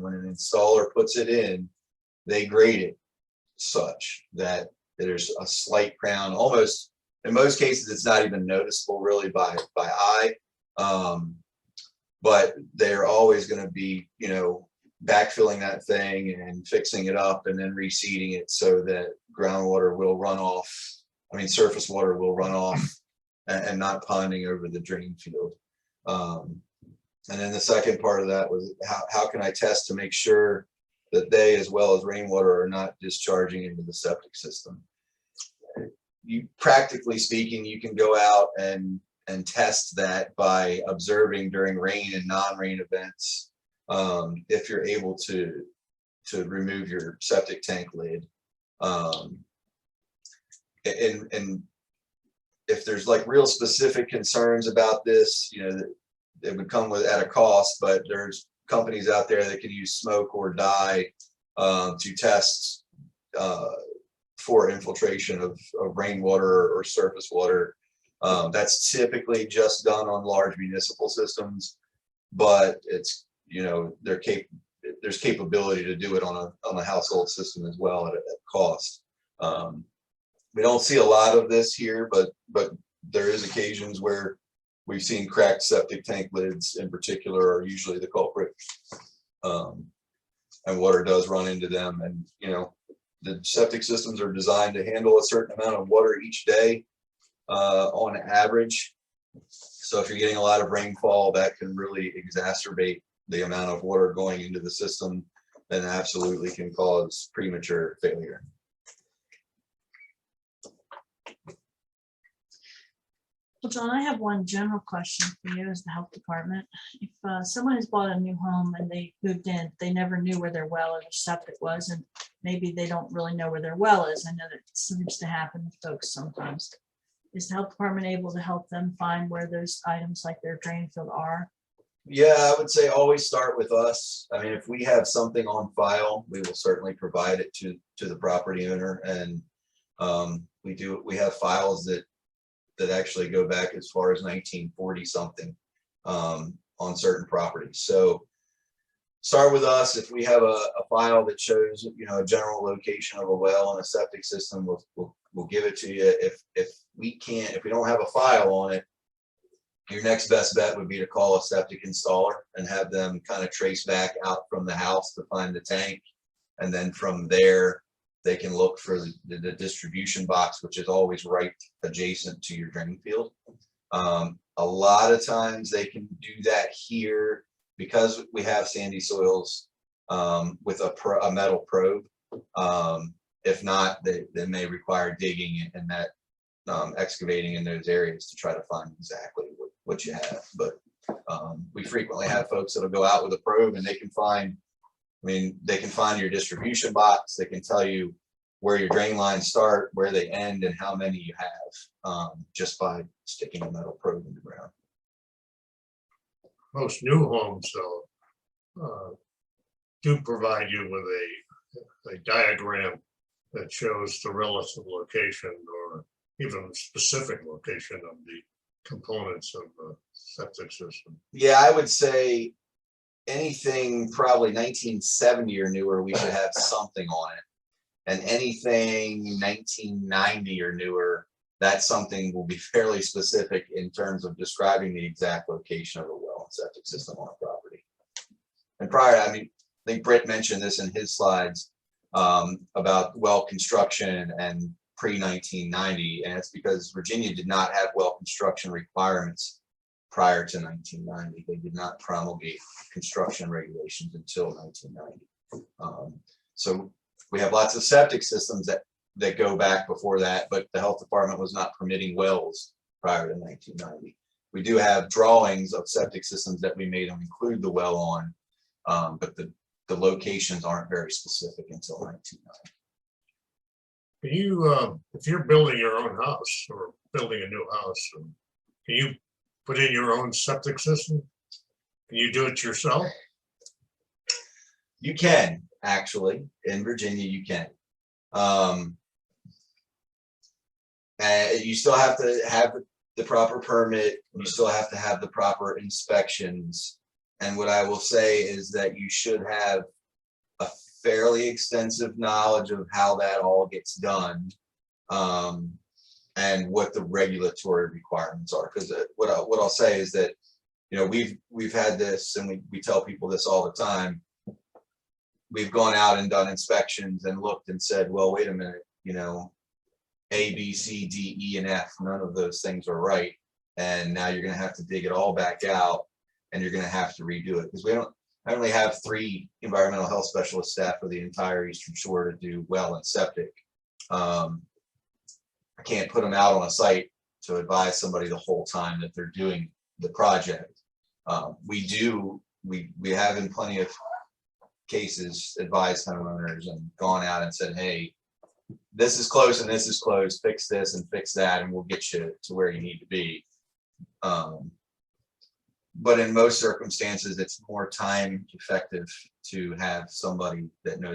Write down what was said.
when an installer puts it in, they grade it such that there's a slight crown, almost in most cases it's not even noticeable really by eye, but they're always going to be, you know, backfilling that thing and fixing it up and then reseeding it so that groundwater will run off. I mean, surface water will run off and not ponding over the drain field. And then the second part of that was how can I test to make sure that they, as well as rainwater, are not discharging into the septic system. You, practically speaking, you can go out and test that by observing during rain and non-rain events. If you're able to remove your septic tank lid, and if there's like real specific concerns about this, you know, it would come with at a cost, but there's companies out there that can use smoke or dye to test for infiltration of rainwater or surface water. That's typically just done on large municipal systems, but it's, you know, there's capability to do it on a household system as well at cost. We don't see a lot of this here, but there is occasions where we've seen cracked septic tank lids in particular are usually the culprit, and water does run into them. And you know, the septic systems are designed to handle a certain amount of water each day on average. So if you're getting a lot of rainfall, that can really exacerbate the amount of water going into the system, and absolutely can cause premature failure. Well, John, I have one general question for you as the health department. If someone has bought a new home and they moved in, they never knew where their well or their septic was, and maybe they don't really know where their well is. I know that seems to happen with folks sometimes. Is the health department able to help them find where those items like their drain field are? Yeah, I would say always start with us. I mean, if we have something on file, we will certainly provide it to the property owner. And we have files that actually go back as far as 1940 something on certain properties. So start with us. If we have a file that shows, you know, a general location of a well and a septic system, we'll give it to you. If we don't have a file on it, your next best bet would be to call a septic installer and have them kind of trace back out from the house to find the tank. And then from there, they can look for the distribution box, which is always right adjacent to your drain field. A lot of times they can do that here because we have sandy soils with a metal probe. If not, they may require digging and that excavating in those areas to try to find exactly what you have. But we frequently have folks that'll go out with a probe and they can find, I mean, they can find your distribution box. They can tell you where your drain lines start, where they end, and how many you have, just by sticking a metal probe in the ground. Most new homes, though, do provide you with a diagram that shows the relative location or even specific location of the components of the septic system. Yeah, I would say anything probably 1970 or newer, we should have something on it. And anything 1990 or newer, that something will be fairly specific in terms of describing the exact location of a well and septic system on a property. And prior, I mean, I think Britt mentioned this in his slides about well construction and pre-1990, and it's because Virginia did not have well construction requirements prior to 1990. They did not promulgate construction regulations until 1990. So we have lots of septic systems that go back before that, but the health department was not permitting wells prior to 1990. We do have drawings of septic systems that we made them include the well on, but the locations aren't very specific until 1990. Can you, if you're building your own house or building a new house, can you put in your own septic system? Can you do it yourself? You can, actually. In Virginia, you can. And you still have to have the proper permit. You still have to have the proper inspections. And what I will say is that you should have a fairly extensive knowledge of how that all gets done. And what the regulatory requirements are, because what I'll say is that, you know, we've had this, and we tell people this all the time. We've gone out and done inspections and looked and said, well, wait a minute, you know, A, B, C, D, E, and F, none of those things are right. And now you're gonna have to dig it all back out, and you're gonna have to redo it, because I only have 3 environmental health specialist staff for the entire Eastern Shore to do well and septic. I can't put them out on a site to advise somebody the whole time that they're doing the project. We have in plenty of cases advised homeowners and gone out and said, hey, this is close and this is close, fix this and fix that, and we'll get you to where you need to be. But in most circumstances, it's more time effective to have somebody that knows